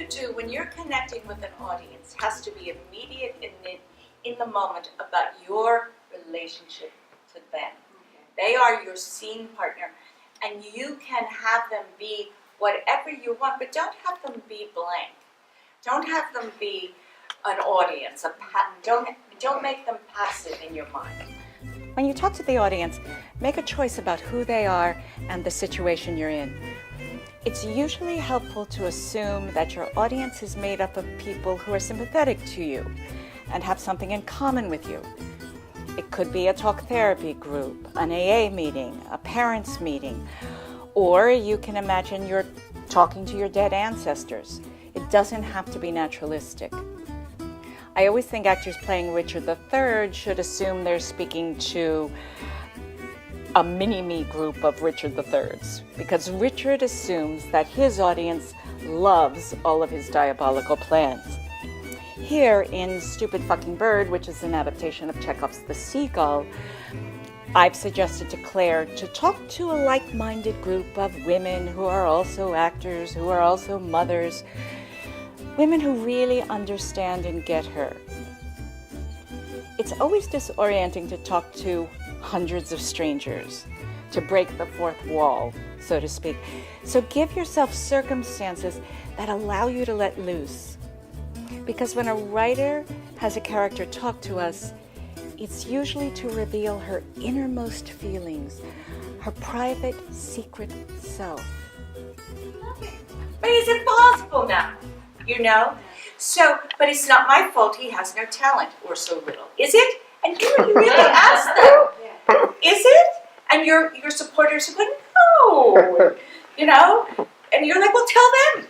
you do when you're connecting with an audience has to be immediate in the moment about your relationship to them. They are your scene partner, and you can have them be whatever you want, but don't have them be blank. Don't have them be an audience. Don't make them passive in your mind. When you talk to the audience, make a choice about who they are and the situation you're in. It's usually helpful to assume that your audience is made up of people who are sympathetic to you and have something in common with you. It could be a talk therapy group, an AA meeting, a parents' meeting, or you can imagine you're talking to your dead ancestors. It doesn't have to be naturalistic. I always think actors playing Richard III should assume they're speaking to a mini-me group of Richard III's, because Richard assumes that his audience loves all of his diabolical plans. Here in Stupid Fucking Bird, which is an adaptation of Chekhov's The Seagull, I've suggested to Claire to talk to a like-minded group of women who are also actors, who are also mothers, women who really understand and get her. It's always disorienting to talk to hundreds of strangers, to break the fourth wall, so to speak. So give yourself circumstances that allow you to let loose. Because when a writer has a character talk to us, it's usually to reveal her innermost feelings, her private, secret self. But it's impossible now, you know? So, but it's not my fault he has no talent, or so little. Is it? And you really ask them. Is it? And your supporters are like, no. You know? And you're like, well, tell them.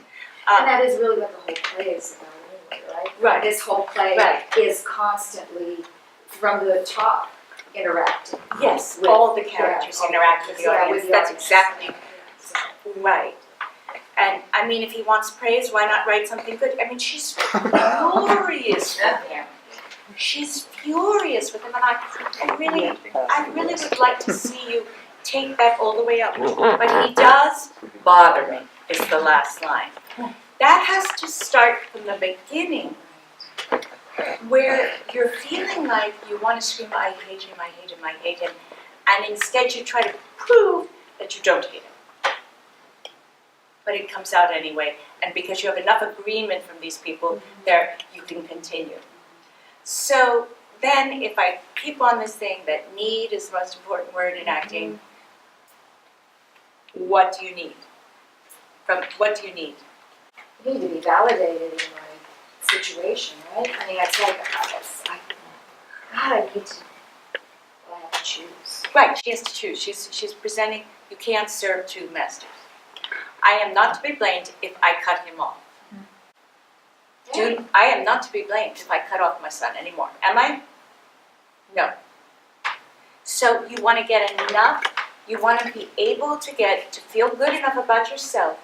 And that is really what the whole play is about, anyway, right? Right. This whole play is constantly, from the top, interacting. Yes, with all the characters interact with the audience. That's exactly right. And I mean, if he wants praise, why not write something good? I mean, she's furious with him. She's furious with him, and I really would like to see you take that all the way up. But he does bother me, is the last line. That has to start from the beginning, where you're feeling like you want to scream, I hate him, I hate him, I hate him, and instead you try to prove that you don't hate him. But it comes out anyway, and because you have enough agreement from these people, there you can continue. So then, if I keep on this thing that need is the most important word in acting, what do you need? What do you need? You need to be validated in my situation, right? I mean, it's like, I need to, I have to choose. Right, she has to choose. She's presenting, you can't serve two masters. I am not to be blamed if I cut him off. I am not to be blamed if I cut off my son anymore. Am I? No. So you want to get enough, you want to be able to feel good enough about yourself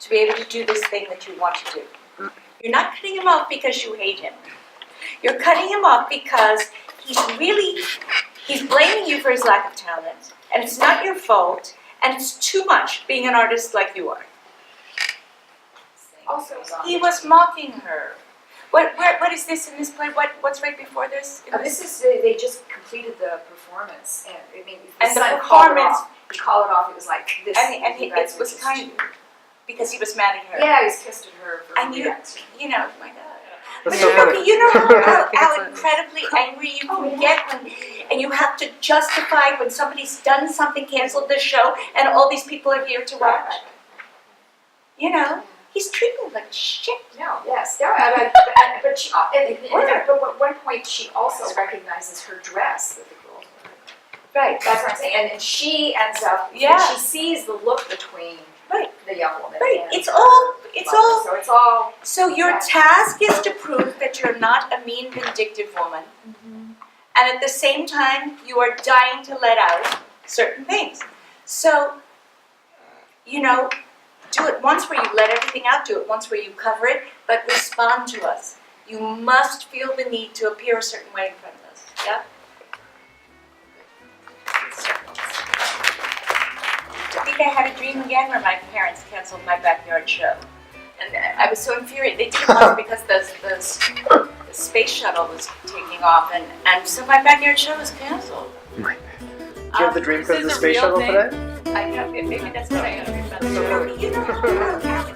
to be able to do this thing that you want to do. You're not cutting him off because you hate him. You're cutting him off because he's blaming you for his lack of talent, and it's not your fault, and it's too much being an artist like you are. Also, He was mocking her. What is this in this play? What's right before this? This is, they just completed the performance, and I mean, And the son performance, he called it off, it was like this. and you guys it were was just- kind of, because he was mad at her. Yeah, he was pissed at her for And reacting. you know, my God. But That's so you know funny. how incredibly angry you can get and you have to justify when somebody's done something, canceled the show, and all these people are here to watch. You know, he's treating her like shit. No, yes, no, but she, but at one point she also recognizes her dress that the girls wear. Right. That's what I'm saying, and she ends up, she sees the look between the young woman. Right. And It's her all. mother. So it's all. So your task is to prove that you're not a mean, vindictive woman, and at the same time you are dying to let out certain things. So, you know, do it once where you let everything out. Do it once where you cover it, but respond to us. You must feel the need to appear a certain way in front of us. Yeah. I think I had a dream again where my parents canceled my backyard show. And I was so infuriated. They did once because the space shuttle was taking off, and so my backyard show was canceled. Do you have the dream for the space shuttle today? I know, maybe that's what I know about the show. You know,